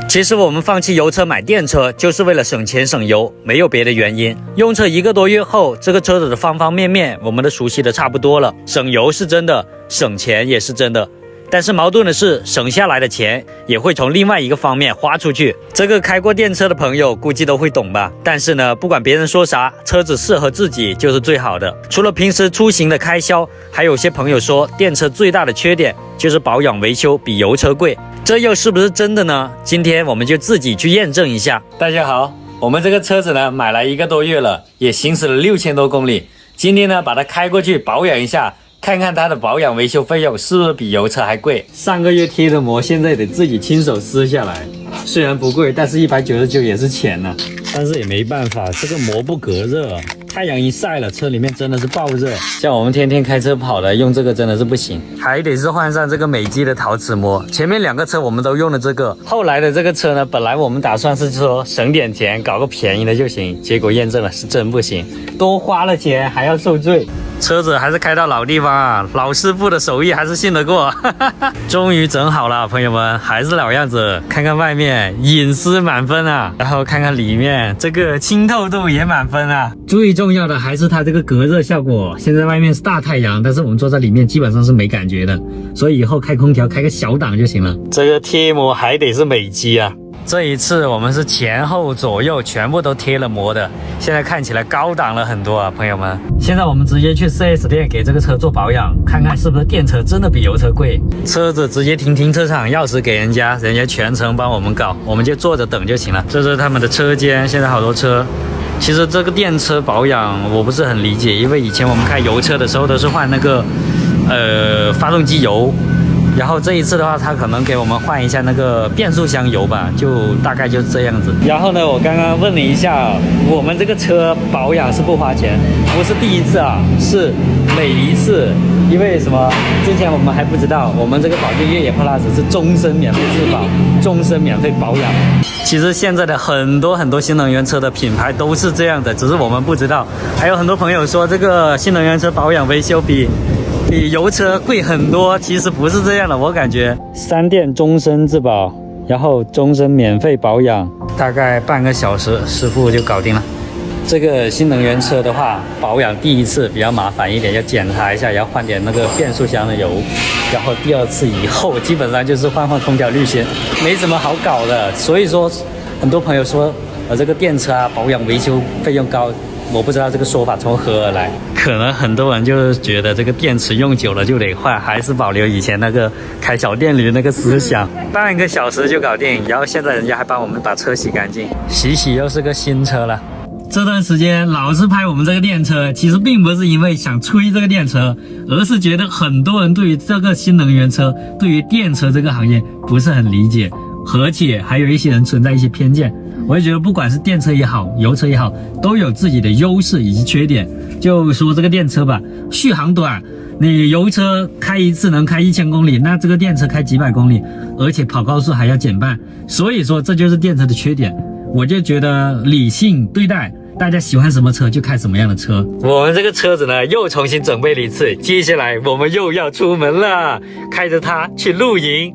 其实我们放弃油车买电车，就是为了省钱省油，没有别的原因。用车1个多月后，这个车子的方方面面我们都熟悉的差不多了，省油是真的，省钱也是真的。但是矛盾的是，省下来的钱也会从另外一个方面花出去。这个开过电车的朋友估计都会懂吧。但是呢，不管别人说啥，车子适合自己就是最好的。除了平时出行的开销，还有些朋友说电车最大的缺点就是保养维修比油车贵，这又是不是真的呢？今天我们就自己去验证一下。大家好，我们这个车子呢买来1个多月了，也行驶了6000多公里。今天呢把它开过去保养一下，看看它的保养维修费用是不是比油车还贵。上个月贴的膜现在得自己亲手撕下来，虽然不贵，但是199也是钱呢。但是也没办法，这个膜不隔热，太阳一晒了，车里面真的是爆热。像我们天天开车跑的，用这个真的是不行，还得是换上这个美机的陶瓷膜。前面2个车我们都用了这个，后来的这个车呢，本来我们打算是说省点钱，搞个便宜的就行，结果验证了是真不行，多花了钱还要受罪。车子还是开到老地方啊，老师傅的手艺还是信得过。终于整好了，朋友们，还是老样子。看看外面，隐私满分啊，然后看看里面，这个清透度也满分啊。最重要的还是它这个隔热效果。现在外面是大太阳，但是我们坐在里面基本上是没感觉的，所以以后开空调开个小档就行了。这个贴膜还得是美机啊。这一次我们是前后左右全部都贴了膜的，现在看起来高档了很多啊，朋友们。现在我们直接去 4S 店给这个车做保养，看看是不是电车真的比油车贵。车子直接停车场，钥匙给人家全程帮我们搞，我们就坐着等就行了。这是他们的车间，现在好多车。其实这个电车保养我不是很理解，因为以前我们开油车的时候都是换那个发动机油。然后这一次的话，他可能给我们换一下那个变速箱油吧，就大概就是这样子。然后呢，我刚刚问了一下，我们这个车保养是不花钱，不是第一次啊，是每一次。因为什么？之前我们还不知道，我们这个保健越野 Plus 是终身免费质保，终身免费保养。其实现在的很多新能源车的品牌都是这样的，只是我们不知道。还有很多朋友说这个新能源车保养维修比油车贵很多，其实不是这样的。我感觉3店终身质保，然后终身免费保养，大概半个小时师傅就搞定了。这个新能源车的话，保养第一次比较麻烦一点，要检查一下，要换点那个变速箱的油，然后第2次以后基本上就是换空调滤芯，没什么好搞的。所以说很多朋友说这个电车啊保养维修费用高，我不知道这个说法从何而来。可能很多人就是觉得这个电池用久了就得换，还是保留以前那个开小电驴那个思想，半个小时就搞定。然后现在人家还帮我们把车洗干净，洗又是个新车了。这段时间老是拍我们这个电车，其实并不是因为想吹这个电车，而是觉得很多人对于这个新能源车，对于电车这个行业不是很理解，而且还有一些人存在一些偏见。我也觉得不管是电车也好，油车也好，都有自己的优势以及缺点。就说这个电车吧，续航短，你油车开一次能开1000公里，那这个电车开几百公里，而且跑高速还要减半，所以说这就是电车的缺点。我就觉得理性对待，大家喜欢什么车就开什么样的车。我们这个车子呢又重新准备了一次，接下来我们又要出门了，开着它去露营。